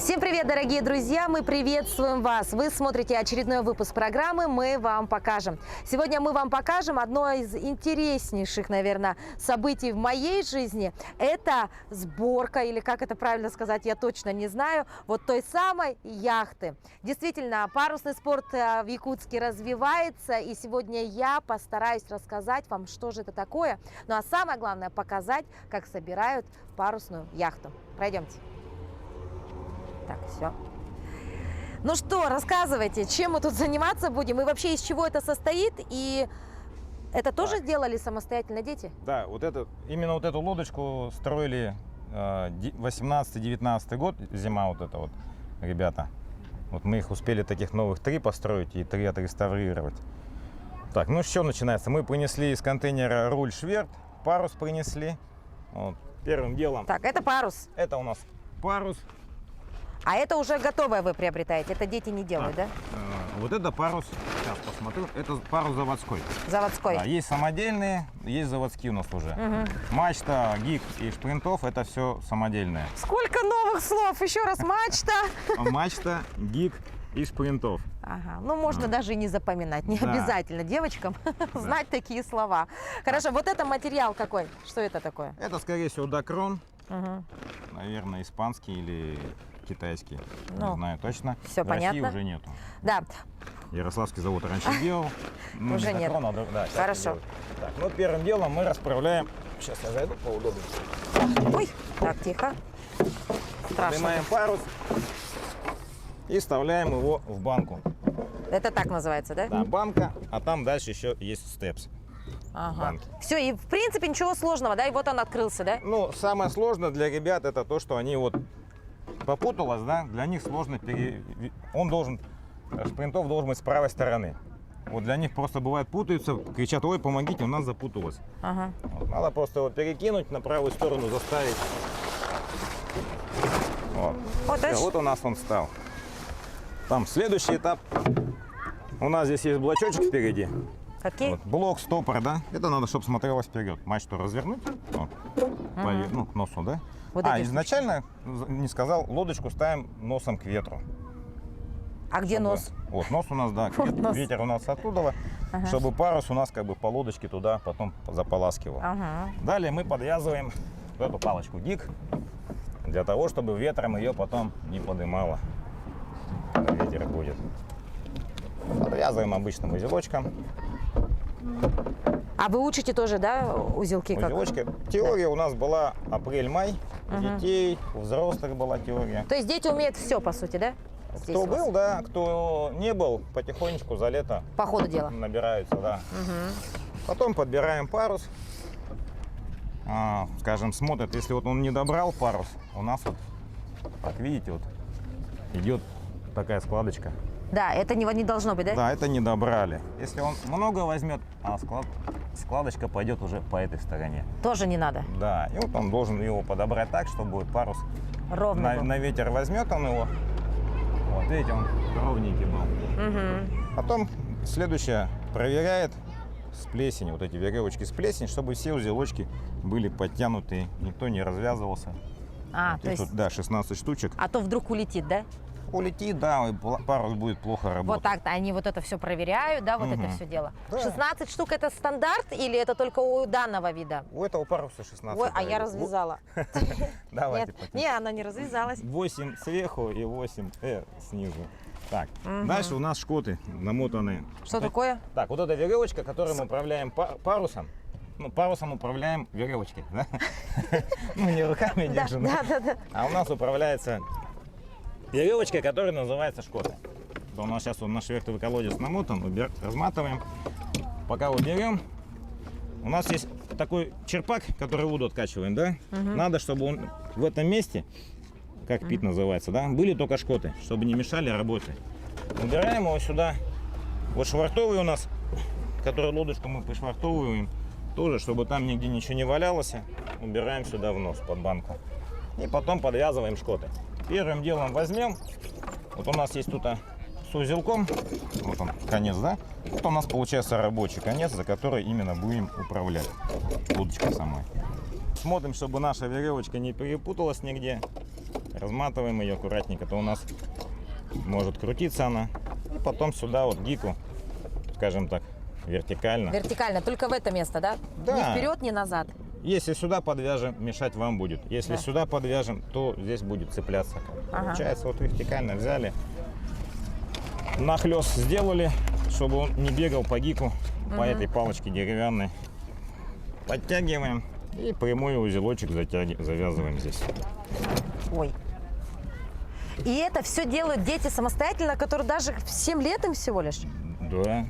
Всем привет, дорогие друзья! Мы приветствуем вас! Вы смотрите очередной выпуск программы «Мы вам покажем». Сегодня мы вам покажем одно из интереснейших, наверное, событий в моей жизни. Это сборка, или как это правильно сказать, я точно не знаю, вот той самой яхты. Действительно, парусный спорт в Якутске развивается, и сегодня я постараюсь рассказать вам, что же это такое. Ну а самое главное, показать, как собирают парусную яхту. Пройдемте. Так, все. Ну что, рассказывайте, чем мы тут заниматься будем и вообще из чего это состоит, и это тоже делали самостоятельно дети? Да, именно вот эту лодочку строили 18-19 год, зима вот эта вот, ребята. Вот мы их успели таких новых 3 построить и 3 отреставрировать. Так, ну что начинается? Мы принесли из контейнера руль шверт, парус принесли. Вот, первым делом. Так, это парус. Это у нас парус. А это уже готовое вы приобретаете, это дети не делают, да? Вот это парус, сейчас посмотрю, это парус заводской. Заводской. Да, есть самодельные, есть заводские у нас уже. Мачта, гик и шпринтов, это все самодельное. Сколько новых слов, еще раз, мачта. Мачта, гик и шпринтов. Ага, ну можно даже и не запоминать, не обязательно девочкам знать такие слова. Хорошо, вот это материал какой, что это такое? Это, скорее всего, докрон, наверное, испанский или китайский, не знаю точно. Все в России понятно. уже нету. Да. Ярославский завод раньше делал. Уже нет. Да, хорошо. Так, ну первым делом мы расправляем. Сейчас я зайду поудобнее. Ой, так, тихо. Страшно. Снимаем парус и вставляем его в банку. Это так называется, да? Да, банка, а там дальше еще есть степс. Ага. Все, и в принципе ничего сложного, да? И вот он открылся, да? Ну, самое сложное для ребят это то, что они вот попуталось, да, для них сложно, шпринтов должен быть с правой стороны. Вот для них просто бывает путаются, кричат: ой, помогите, у нас запуталось. Ага. Вот, надо просто его перекинуть, на правую сторону заставить. Вот. Вот у нас он встал. Там следующий этап. У нас здесь есть блочочек впереди. Какие? Вот, блок, стопор, да. Это надо, чтобы смотрелось вперед. Мачту развернуть, вот, ну, к носу, да. Вот изначально, не сказал, лодочку ставим носом к ветру. А где нос? Вот, нос у нас, да, Вот нос. ветер у нас оттуда, чтобы парус у нас как бы по лодочке туда потом заполаскивал. Далее мы подвязываем эту палочку гик, для того, чтобы ветром ее потом не подымало, когда ветер будет. Подвязываем обычным узелочком. А вы учите тоже, да, узелки? Узелочки. Теория у нас была апрель-май. У детей, у взрослых была теория. То есть дети умеют все, по сути, да? Здесь Кто был, да, кто не был, потихонечку за лето по ходу дела набираются, да. Потом подбираем парус. Скажем, смотрят, если вот он не добрал парус, у нас вот, как видите, вот идет такая складочка. Да, это не должно быть, да? Да, это не добрали. Если он много возьмет, складочка пойдет уже по этой стороне. Тоже не надо. Да, и вот он должен его подобрать так, чтобы парус ровно был. на ветер возьмет он его. Вот видите, он ровненький был. Потом следующее проверяет с плесени, вот эти веревочки с плесени, чтобы все узелочки были подтянуты, никто не развязывался. Вот, то есть... тут, да, 16 штучек. А то вдруг улетит, да? Улетит, да, и парус будет плохо работать. Вот так-то они вот это все проверяют, да, вот это все дело. Да. 16 штук это стандарт или это только у данного вида? У этого паруса 16. Ой, а я развязала. Давайте. Не, она не развязалась. 8 сверху и 8 снизу. Так, дальше у нас шкоты намотаны. Что такое? Так, вот эта веревочка, которую мы управляем парусом. Ну, парусом управляем веревочкой, да? Ну, не руками держим. Да. А у нас управляется веревочка, которая называется шкоты. У нас сейчас наш вертовый колодец намотан, разматываем. Пока уберем, у нас есть такой черпак, который воду откачиваем, да? Надо, чтобы он в этом месте, как пит называется, да, были только шкоты, чтобы не мешали работе. Убираем его сюда. Вот швартовый у нас, который лодочку мы пошвартовываем, тоже, чтобы там нигде ничего не валялось, убираем сюда в нос, под банку. И потом подвязываем шкоты. Первым делом возьмем, вот у нас есть тут с узелком, вот он, конец, да? Вот у нас получается рабочий конец, за который именно будем управлять лодочкой самой. Смотрим, чтобы наша веревочка не перепуталась нигде. разматываем ее аккуратненько, то у нас может крутиться она. И потом сюда вот гику, скажем так, вертикально. Вертикально, только в это место, да? Да. Ни вперед, ни назад. Если сюда подвяжем, мешать вам будет. Если Да. сюда подвяжем, то здесь будет цепляться. Ага. Получается, вот вертикально взяли, нахлёст сделали, чтобы он не бегал по гику, по этой палочке деревянной. Подтягиваем и прямой узелочек завязываем здесь. Ой. И это все делают дети самостоятельно, которые даже в 7 лет им всего лишь? Да,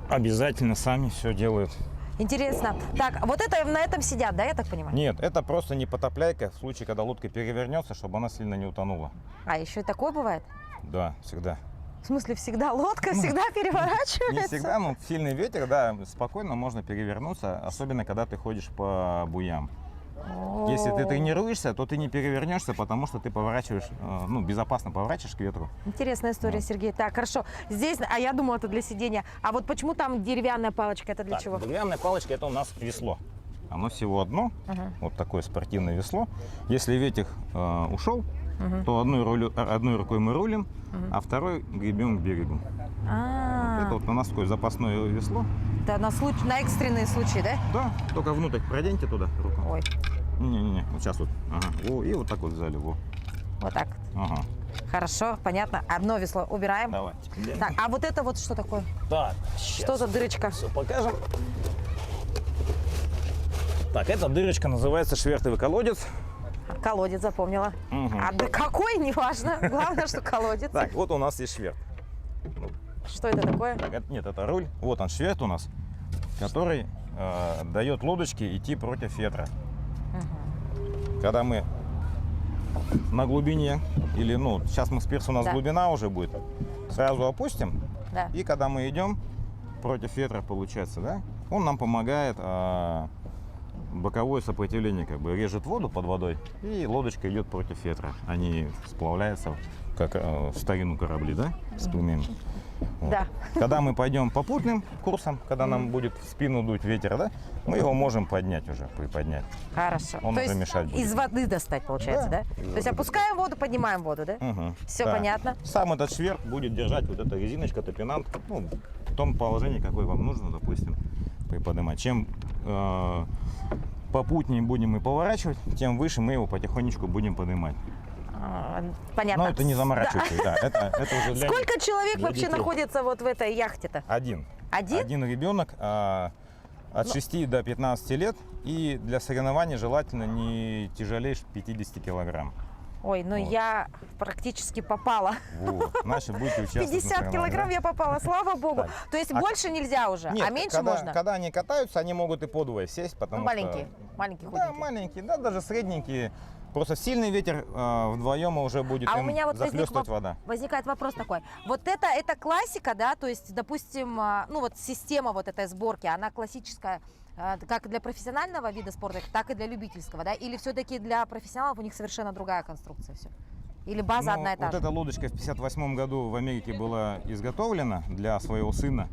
обязательно сами все делают. Интересно. Так, вот это на этом сидят, да, я так понимаю? Нет, это просто не потопляйка в случае, когда лодка перевернется, чтобы она сильно не утонула. А, еще и такое бывает? Да, всегда. В смысле, всегда лодка всегда переворачивается? Не всегда, но сильный ветер, да, спокойно можно перевернуться, особенно когда ты ходишь по буям. Если ты тренируешься, то ты не перевернешься, потому что ты поворачиваешь, ну, безопасно поворачиваешь к ветру. Интересная история, Сергей. Так, хорошо. Здесь, а я думала, это для сидения. А вот почему там деревянная палочка? Это для Так, чего? деревянная палочка — это у нас весло. Оно всего одно, вот такое спортивное весло. Если ветер ушел, то одной рукой мы рулим, а второй гребем к берегу. Вот это вот у нас такое запасное весло. Это на экстренные случаи, да? Да, только внутрь проденьте туда руку. Ой, Не-не-не, вот сейчас вот. Ага. Во, и вот так вот взяли. Во. вот так. Ага. Хорошо, понятно. Одно весло убираем. Давайте. Так, а вот это вот что такое? Так, Что за дырочка? все покажем. Так, эта дырочка называется швертовый колодец. Колодец, запомнила. Мгм. А да какой, неважно. Главное, что колодец. Так, вот у нас есть шверт. Что это такое? Нет, это руль. Вот он, шверт у нас, который дает лодочке идти против ветра. Когда мы на глубине, или, ну, сейчас мы с пирса, у нас Да. глубина уже будет, сразу опустим, Да. и когда мы идем против ветра, получается, да, он нам помогает боковое сопротивление, как бы режет воду под водой, и лодочка идет против ветра. Они сплавляются, как в старину корабли, да, с племен. Вот. Да. Когда мы пойдем попутным курсом, когда нам будет в спину дуть ветер, да, мы его можем поднять уже, приподнять. Хорошо. Он То уже есть мешать будет. из воды достать, получается, да? Да, из То есть воды опускаем воду, поднимаем воду, да? Угу. Всё понятно. Сам этот шверт будет держать вот эта резиночка, топинант, ну, в том положении, какое вам нужно, допустим, приподнимать. Чем попутнее будем мы поворачивать, тем выше мы его потихонечку будем поднимать. Понятно. Но это не заморачивайте, да. Это уже для Сколько человек для вообще детей. находится вот в этой яхте-то? Один. Один? Один ребенок от 6 до 15 лет. И для соревнований желательно не тяжелее 50 килограмм. Ой, ну Вот. я практически попала. Вот. Значит, будете участвовать 50 на соревнованиях, килограмм да? я попала, слава богу. Так. То есть А больше нельзя уже, Нет, а меньше когда, можно? Когда они катаются, они могут и подвое сесть, потому Ну, маленькие, что... маленькие, Да, худенькие. маленькие, да, даже средненькие. Просто сильный ветер вдвоем уже будет А у им меня вот захлестывать вода. возникает вопрос такой. Вот это классика, да, то есть, допустим, ну вот система вот этой сборки, она классическая, как для профессионального вида спорта, так и для любительского, да? Или все-таки для профессионалов у них совершенно другая конструкция все? Или база Ну, одна и та вот же? эта лодочка в 1958 году в Америке была изготовлена для своего сына.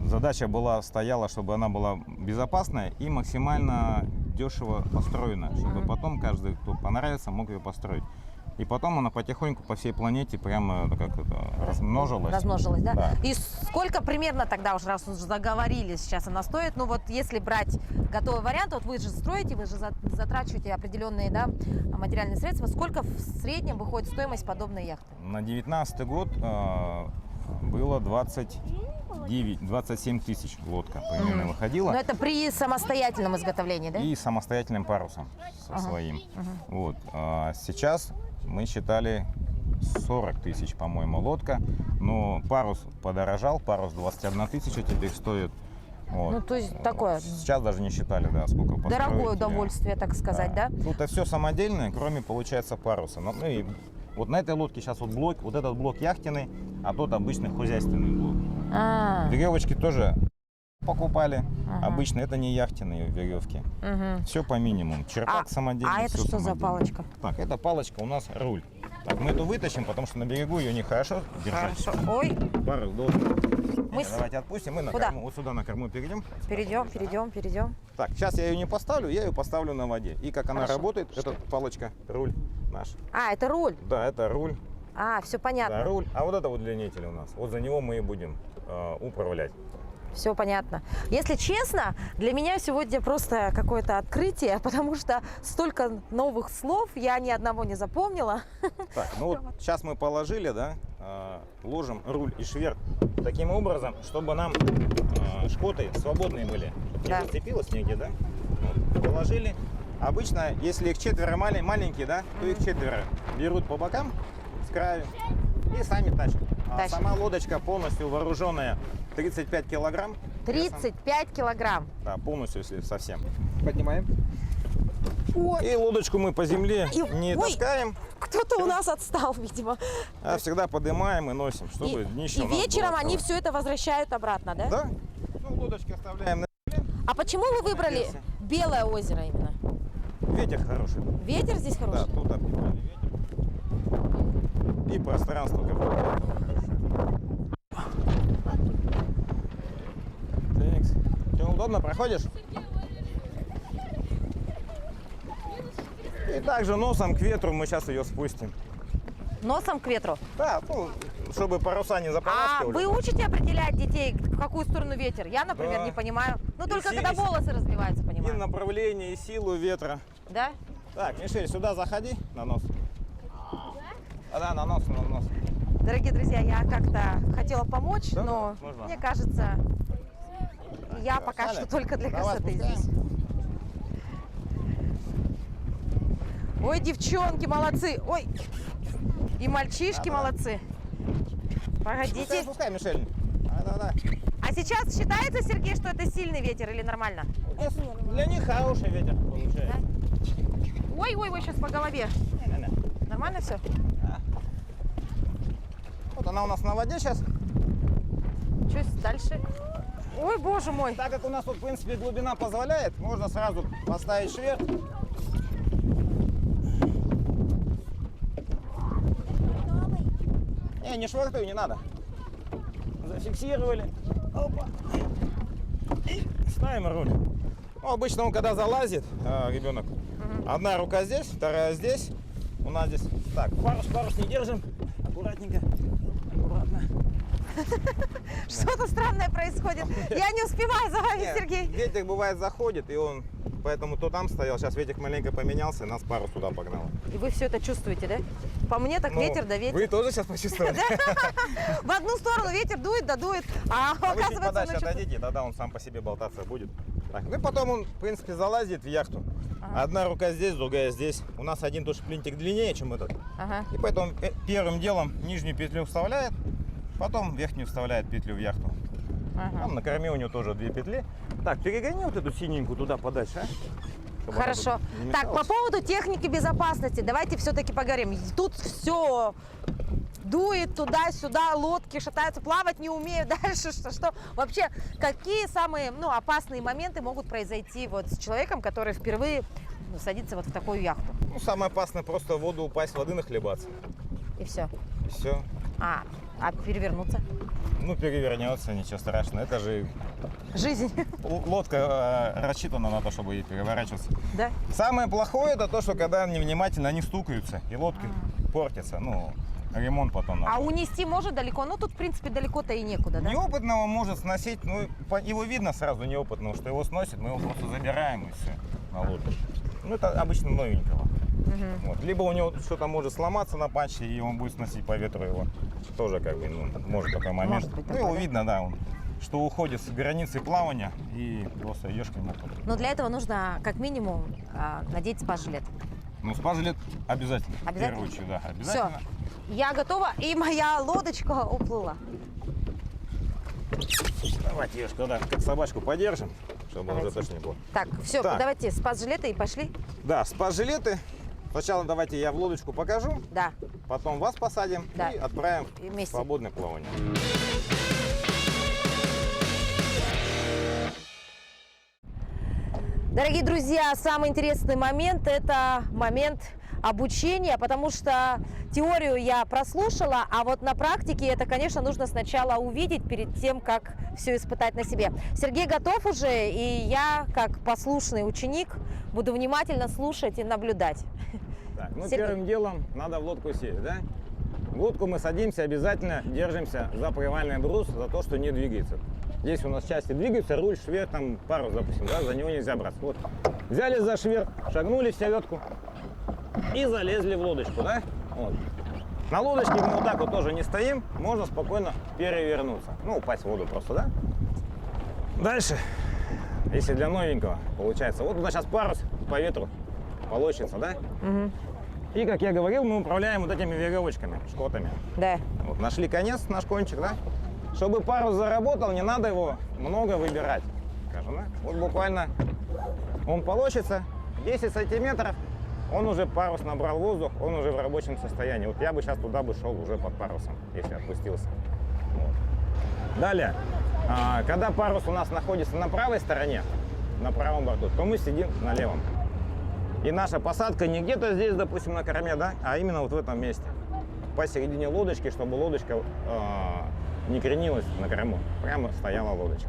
Задача стояла, чтобы она была безопасная и максимально дешево построена, чтобы потом каждый, кто понравится, мог ее построить. И потом она потихоньку по всей планете прямо как это размножилась. Размножилась, да? Да. И сколько примерно тогда уже, раз уже заговорили, сейчас она стоит, ну вот если брать готовый вариант, вот вы же строите, вы же затрачиваете определенные, да, материальные средства, сколько в среднем выходит стоимость подобной яхты? На 19 год было 27 тысяч лодка примерно выходила. Но это при самостоятельном изготовлении, да? И самостоятельным парусом своим. Вот. Сейчас мы считали 40 тысяч, по-моему, лодка. Но парус подорожал, парус 21 тысяча теперь стоит. Вот. Ну, то есть такое Сейчас даже не считали, да, сколько построить. дорогое удовольствие, так сказать, да? Тут это все самодельное, кроме, получается, паруса. Ну, и вот на этой лодке сейчас вот блок, вот этот блок яхтенный, а тот обычный хозяйственный блок. Веревочки тоже покупали. Обычно это не яхтенные веревки. Все по минимуму. Черпак самодельный. А это всё что за самодельное. палочка? Так, эта палочка у нас руль. Так, мы эту вытащим, потому что на берегу ее нехорошо держать. Хорошо. Ой, Парус должен. Мы Давайте отпустим, мы на Куда? корму, вот сюда на корму перейдем. перейдем. Так, сейчас я ее не поставлю, я ее поставлю на воде. И как она Хорошо. работает, эта палочка, руль, наш. А, это руль. Да, это руль. А, все Да, понятно. руль. А вот это вот удлинитель у нас. Вот за него мы и будем управлять. Все понятно. Если честно, для меня сегодня просто какое-то открытие, потому что столько новых слов я ни одного не запомнила. Так, ну вот сейчас мы положили, да, ложим руль и шверт таким образом, чтобы нам шкоты свободные были, чтобы Да. не зацепилось нигде, да. Вот, положили. Обычно, если их четверо маленькие, да, то их четверо берут по бокам с краю и сами тащат. А Тащат. сама лодочка полностью вооруженная 35 килограмм. весом. 35 килограмм. Да, полностью, если совсем. Поднимаем. И лодочку мы по земле И- не ой! таскаем, Кто-то у нас отстал, видимо. а всегда поднимаем и носим, чтобы днище И у нас было вечером они целое. все это возвращают обратно, да? Да? Ну, лодочки оставляем на А почему вы выбрали Версия. Белое озеро именно? ветер хороший. Ветер здесь Да, хороший? тут определенный ветер. И пространство какое-то хорошее. Такс. Тебе удобно, проходишь? И также носом к ветру мы сейчас ее спустим. Носом к ветру. Да, ну, чтобы паруса не А заполаскивали. вы учите определять детей, в какую сторону ветер? Я, например, Да. не понимаю. Ну, И только си- когда и си- волосы развиваются, И понимаю. направление, и силу ветра. Да? Так, Мишель, сюда заходи на нос. Да, на нос, на нос. Дорогие друзья, я как-то хотела помочь, Да, но можно. мне кажется, я всё, пока сняли? что только для Давай красоты спускаем. здесь. Ой, девчонки, молодцы. Ой, и мальчишки Да-да. молодцы. Погодите. Спускай, спускай, Мишель. Да. А сейчас считается, Сергей, что это сильный ветер или нормально? Для них хороший ветер получается. Ой, сейчас по голове. Не-не-не. Нормально все? Вот она у нас на воде сейчас. Что дальше? Ой, боже мой. Так как у нас тут, в принципе, глубина позволяет, можно сразу поставить шверт. Не швартуй, не надо. Зафиксировали. Опа. И ставим руль. Ну, обычно он когда залазит, ребенок, одна рука здесь, вторая здесь. У нас здесь. Так, парус не держим. Аккуратненько. Аккуратно. Что-то странное происходит. Я не успеваю за вами, Нет, Сергей. ветер бывает заходит, и он поэтому то там стоял. Сейчас ветер маленько поменялся, и нас пару сюда погнал. И вы все это чувствуете, да? По мне так Ну, ветер да ветер. Вы тоже сейчас почувствовали? В одну сторону ветер дует да дует, а А вы чуть оказывается он подальше еще... отойдите, тогда он сам по себе болтаться будет. Так, ну и потом он, в принципе, залазит в яхту. Ага. Одна рука здесь, другая здесь. У нас один тоже плинтик длиннее, чем этот. Ага. И поэтому первым делом нижнюю петлю вставляет, потом верхнюю вставляет петлю в яхту. Там Ага. на корме у него тоже две петли. Так, перегони вот эту синенькую туда подальше, а? Чтобы она Хорошо. тут не Так, по мешалась. поводу техники безопасности, давайте все-таки поговорим. Тут все дует туда-сюда, лодки шатаются, плавать не умеют. Дальше что? Вообще, какие самые опасные моменты могут произойти вот с человеком, который впервые садится вот в такую яхту? Ну, самое опасное просто в воду упасть, воды нахлебаться. И все. Все. А перевернуться? Ну, перевернется, ничего страшного. Это же Жизнь. лодка рассчитана на то, чтобы ей переворачиваться. Да? Самое плохое это то, что когда невнимательно они стукаются, и лодки портятся. Ну, ремонт потом надо. А унести может далеко? Ну, тут, в принципе, далеко-то и некуда, да? Неопытного может сносить, ну, его видно сразу неопытного, что его сносит, мы его просто забираем и все на лодку. Ну, это обычно новенького. Мгм. Вот. Либо у него что-то может сломаться на патче, и он будет сносить по ветру его. Тоже как бы, может такой момент. Может быть Ну, такое, его да? видно, да, он, что уходит с границы плавания, и просто идешь к нему. Но для этого нужно, как минимум, надеть спас-жилет. Ну, спас-жилет обязательно. В Обязательно? первую очередь, да, Все, обязательно. я готова, и моя лодочка уплыла. Давайте ее тогда как собачку подержим, чтобы Давайте. уже точно не было. Так, все, Так. давайте спас-жилеты и пошли. Да, спас-жилеты. Сначала давайте я в лодочку покажу, Да, потом вас посадим Да. и отправим И в вместе. свободное плавание. дорогие друзья, самый интересный момент – это момент обучения, потому что теорию я прослушала, а вот на практике это, конечно, нужно сначала увидеть перед тем, как все испытать на себе. Сергей готов уже, и я, как послушный ученик, буду внимательно слушать и наблюдать. Так, ну Сергей. первым делом надо в лодку сесть, да? В лодку мы садимся, обязательно держимся за повивальный брус, за то, что не двигается. Здесь у нас части двигаются, руль, швер, там парус, допустим, да, за него нельзя браться. Вот, взяли за швер, шагнули в селедку и залезли в лодочку, да? Вот. На лодочке мы вот так вот тоже не стоим, можно спокойно перевернуться. Ну, упасть в воду просто, да? Дальше, если для новенького, получается, вот у нас сейчас парус по ветру полощется, да? И, как я говорил, мы управляем вот этими веревочками, шкотами. Да. Вот, нашли конец, наш кончик, да? Чтобы парус заработал, не надо его много выбирать, скажем, да? Вот буквально он полощется, 10 сантиметров, он уже парус набрал воздух, он уже в рабочем состоянии. Вот я бы сейчас туда бы шел уже под парусом, если отпустился. Вот. Далее, когда парус у нас находится на правой стороне, на правом борту, то мы сидим на левом. И наша посадка не где-то здесь, допустим, на корме, да, а именно вот в этом месте. Посередине лодочки, чтобы лодочка не кренилась на корму. Прямо стояла лодочка.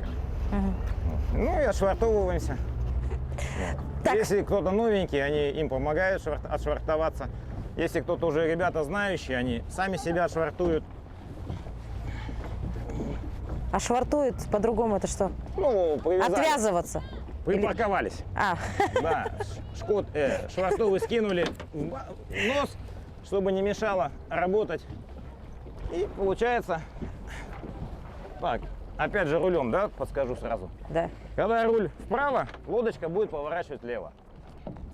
Вот. Ну и отшвартовываемся. Вот. Так. Если кто-то новенький, они им помогают отшвартоваться. Если кто-то уже ребята знающие, они сами себя отшвартуют. А швартует по-другому это что? Ну, привязали. Отвязываться. Припарковались. А, Да, швартовы скинули в нос, чтобы не мешало работать. И получается, так, опять же рулем, да, подскажу сразу. да. Когда руль вправо, лодочка будет поворачивать влево.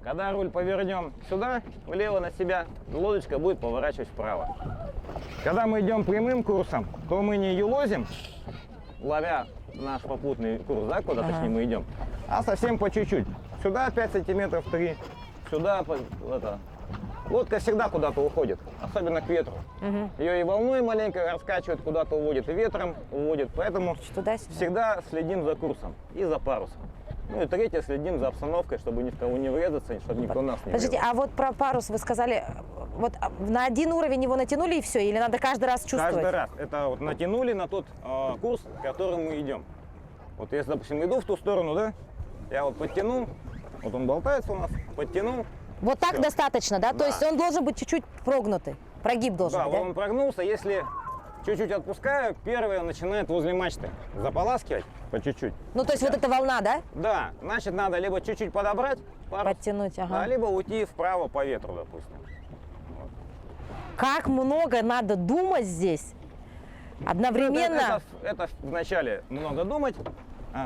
Когда руль повернем сюда, влево на себя, лодочка будет поворачивать вправо. Когда мы идем прямым курсом, то мы не юлозим, ловя наш попутный курс, да, куда точнее мы идем, а совсем по чуть-чуть. Сюда 5 сантиметров 3, сюда это. Лодка всегда куда-то уходит, особенно к ветру. Ее и волной маленько раскачивает, куда-то уводит, и ветром уводит. Поэтому Туда-сюда. всегда следим за курсом и за парусом. Ну и третье, следим за обстановкой, чтобы ни в кого не врезаться, чтобы никто нас не Подождите, врезал. а вот про парус вы сказали, вот на один уровень его натянули и все, или надо каждый раз чувствовать? Каждый раз. Это вот натянули на тот курс, которым мы идем. Вот если, допустим, иду в ту сторону, да, я вот подтянул, вот он болтается у нас, подтянул. Вот так Всё. достаточно, да? То Да. есть он должен быть чуть-чуть прогнутый, прогиб должен Да, быть, да? он прогнулся, если чуть-чуть отпускаю, первый он начинает возле мачты заполаскивать по чуть-чуть. Ну, то есть вот эта волна, да? Да, значит, надо либо чуть-чуть подобрать, парус, Подтянуть, ага. да, либо уйти вправо по ветру, допустим. Как много надо думать здесь одновременно. Это вначале много думать.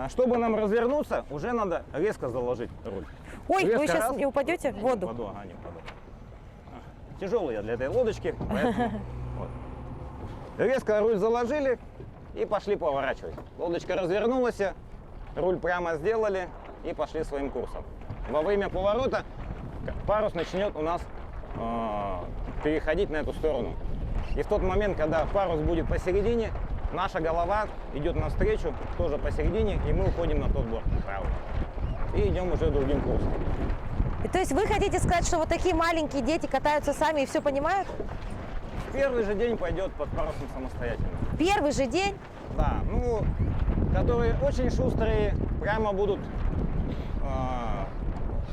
Чтобы нам развернуться, уже надо резко заложить руль. Ой, вы Резко сейчас раз. не упадете в воду? Ага, не упаду. Тяжелый я для этой лодочки, поэтому вот. Резко руль заложили и пошли поворачивать. Лодочка развернулась, руль прямо сделали и пошли своим курсом. Во время поворота парус начнет у нас переходить на эту сторону. И в тот момент, когда парус будет посередине, наша голова идет навстречу, тоже посередине, и мы уходим на тот борт правый. И идем уже другим курсом. И то есть вы хотите сказать, что вот такие маленькие дети катаются сами и все понимают? В первый же день пойдет под парусом самостоятельно. Первый же день? Да, ну, которые очень шустрые, прямо будут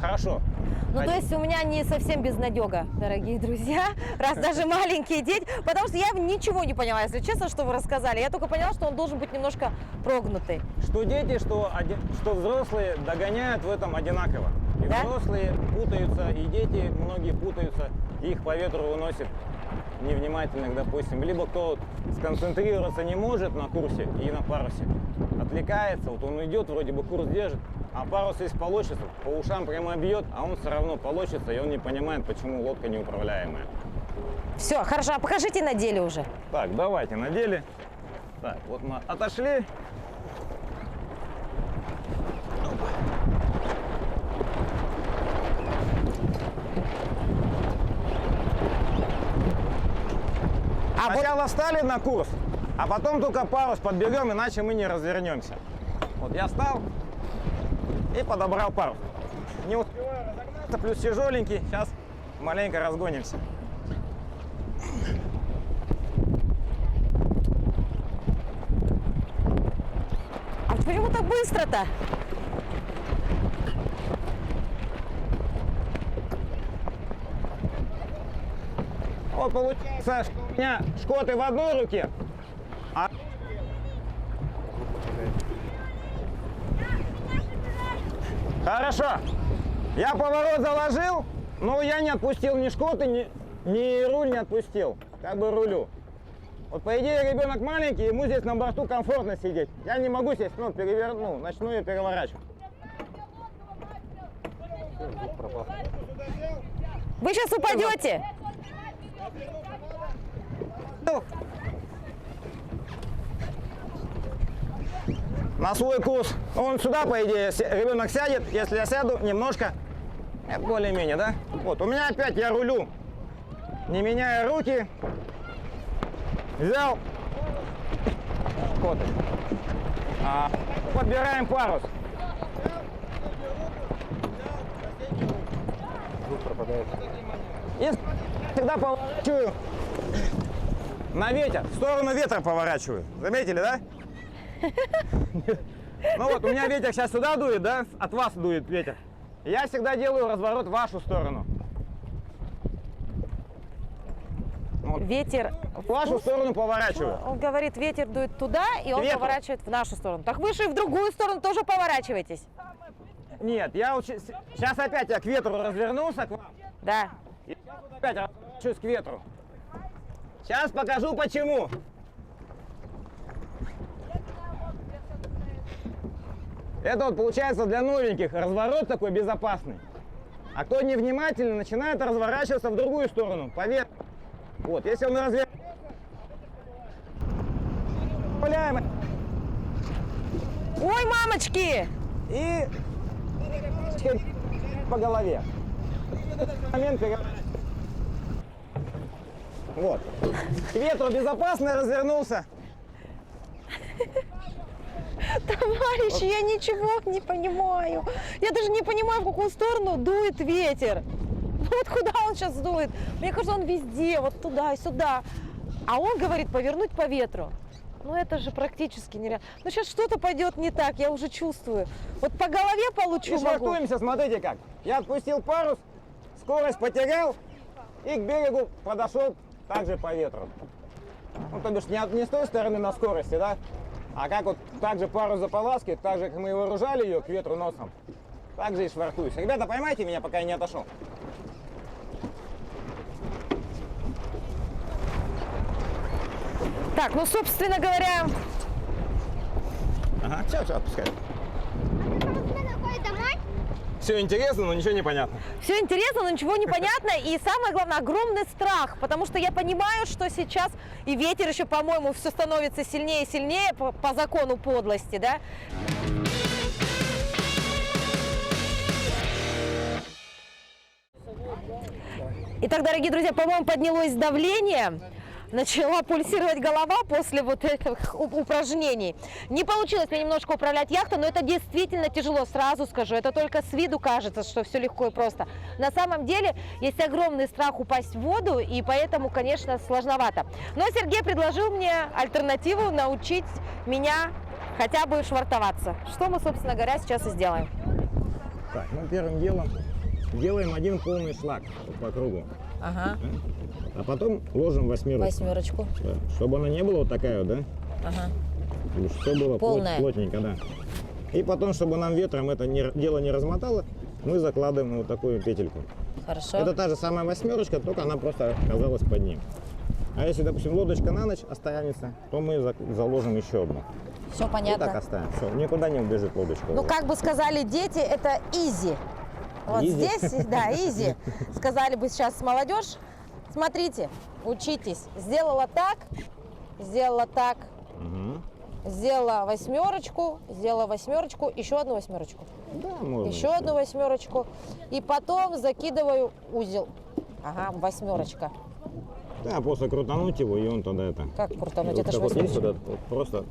хорошо. Ну, то есть у меня не совсем безнадега, дорогие друзья, раз даже маленькие дети, потому что я ничего не поняла, если честно, что вы рассказали. Я только поняла, что он должен быть немножко прогнутый. Что дети, что взрослые догоняют в этом одинаково. И Да? взрослые путаются, и дети многие путаются, их по ветру выносит невнимательных, допустим. Либо кто сконцентрироваться не может на курсе и на парусе, отвлекается, вот он идет, вроде бы курс держит, а парус весь полощется, по ушам прямо бьет, а он все равно полощется, и он не понимает, почему лодка неуправляемая. Все, хорошо, а покажите на деле уже. Так, давайте надели. Так, вот мы отошли. Сначала встали на курс, а потом только парус подберем, иначе мы не развернемся. Вот я встал и подобрал парус. Не успеваю разогнаться, плюс тяжеленький. Сейчас маленько разгонимся. А почему так быстро-то? получается, что у меня шкоты в одной руке, а... Хорошо. Я поворот заложил, но я не отпустил ни шкоты, ни руль не отпустил. Как бы рулю. Вот по идее ребенок маленький, ему здесь на борту комфортно сидеть. Я не могу здесь, переверну, начну ее переворачивать. Вы сейчас упадете. На свой курс. Он сюда, по идее, ребенок сядет. Если я сяду немножко, это более-менее, да? Вот, у меня опять я рулю, не меняя руки. Взял. Подбираем парус. И всегда поворачиваю на ветер, в сторону ветра поворачиваю. Заметили, да? Ну вот, у меня ветер сейчас сюда дует, да? От вас дует ветер. Я всегда делаю разворот в вашу сторону. Вот. Ветер В вашу сторону поворачиваю. Он говорит, ветер дует туда, и он поворачивает в нашу сторону. Так вы же и в другую сторону тоже поворачиваетесь. Нет, я вот сейчас опять я к ветру развернулся к вам. Да. И сейчас вот опять разворачиваюсь к ветру. Сейчас покажу почему. Это вот получается для новеньких разворот такой безопасный. А кто невнимательный, начинает разворачиваться в другую сторону, по ветру. Вот, если он развернется, Ой, мамочки! И по голове. Момент вот. К ветру безопасно развернулся. Товарищи, я ничего не понимаю. Я даже не понимаю, в какую сторону дует ветер. Вот куда он сейчас дует. Мне кажется, он везде, вот туда и сюда. А он говорит повернуть по ветру. Ну это же практически нереально. Ну сейчас что-то пойдет не так, я уже чувствую. Вот по голове получу И швартуемся, смотрите как. Я отпустил парус, скорость потерял и к берегу подошел также по ветру. Ну то бишь не с той стороны на скорости, да? А как вот так же парус заполаскивает, так же как мы вооружали ее к ветру носом, так же и швартуюсь. Ребята, поймайте меня, пока я не отошел. Так, ну собственно говоря... Ага, все, отпускай. Все интересно, но ничего не понятно. Все интересно, но ничего не понятно. И самое главное, огромный страх. Потому что я понимаю, что сейчас и ветер еще, по-моему, все становится сильнее и сильнее по закону подлости, да? Итак, дорогие друзья, по-моему, поднялось давление. Начала пульсировать голова после вот этих упражнений. Не получилось мне немножко управлять яхтой, но это действительно тяжело, сразу скажу. Это только с виду кажется, что все легко и просто. На самом деле есть огромный страх упасть в воду, и поэтому, конечно, сложновато. Но Сергей предложил мне альтернативу, научить меня хотя бы швартоваться. Что мы, собственно говоря, сейчас и сделаем. Так, ну первым делом делаем один полный шаг по кругу. Ага. А потом ложим восьмерочку. Восьмерочку. Да, чтобы она не была вот такая вот, да? Ага. Все было полная. Плотненько, да. И потом, чтобы нам ветром это дело не размотало, мы закладываем вот такую петельку. Хорошо. Это та же самая восьмерочка, только она просто оказалась под ним. А если, допустим, лодочка на ночь останется, то мы заложим еще одну. Все И понятно. так оставим. Все, никуда не убежит лодочка. Ну, как бы сказали дети, это изи. Вот Easy? здесь, да, изи. Сказали бы сейчас молодежь, смотрите, учитесь. Сделала так, Угу. сделала восьмерочку, еще одну восьмерочку, Да, можно. еще одну восьмерочку. И потом закидываю узел. Ага, восьмерочка. Да, просто крутануть его, и он тогда это... Как крутануть? Вот Это же так вот есть восьмерочка. вот, просто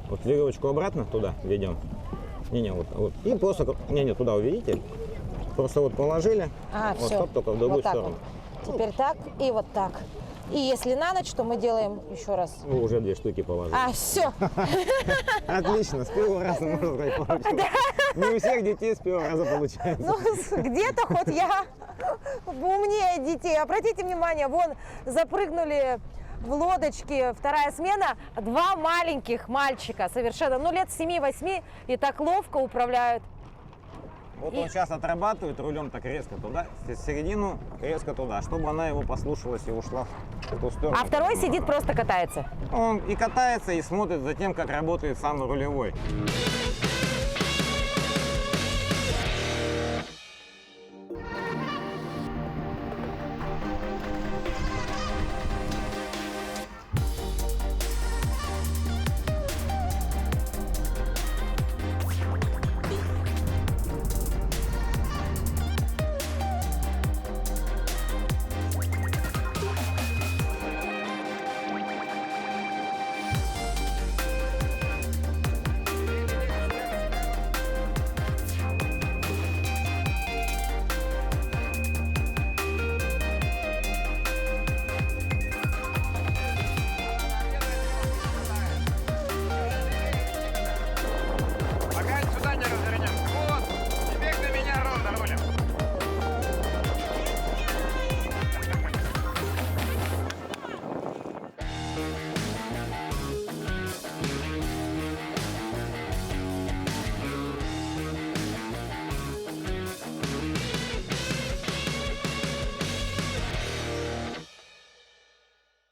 вот веревочку обратно туда ведем. Не, вот. И просто, туда уведите. Просто вот положили. А, вот все. стоп, только в другую Вот так сторону. вот. Теперь так и вот так. И если на ночь, то мы делаем еще раз. Ну, уже 2 штуки положили. А, все. Отлично, с первого раза можно сказать получилось. Не у всех детей с первого раза получается. Ну, где-то хоть я умнее детей. Обратите внимание, вон запрыгнули в лодочке, вторая смена, 2 маленьких мальчика, совершенно, ну, лет 7-8, и так ловко управляют. Вот он сейчас отрабатывает рулем так резко туда, в середину резко туда, чтобы она его послушалась и ушла в ту сторону. А второй сидит, просто катается. Он и катается, и смотрит за тем, как работает сам рулевой.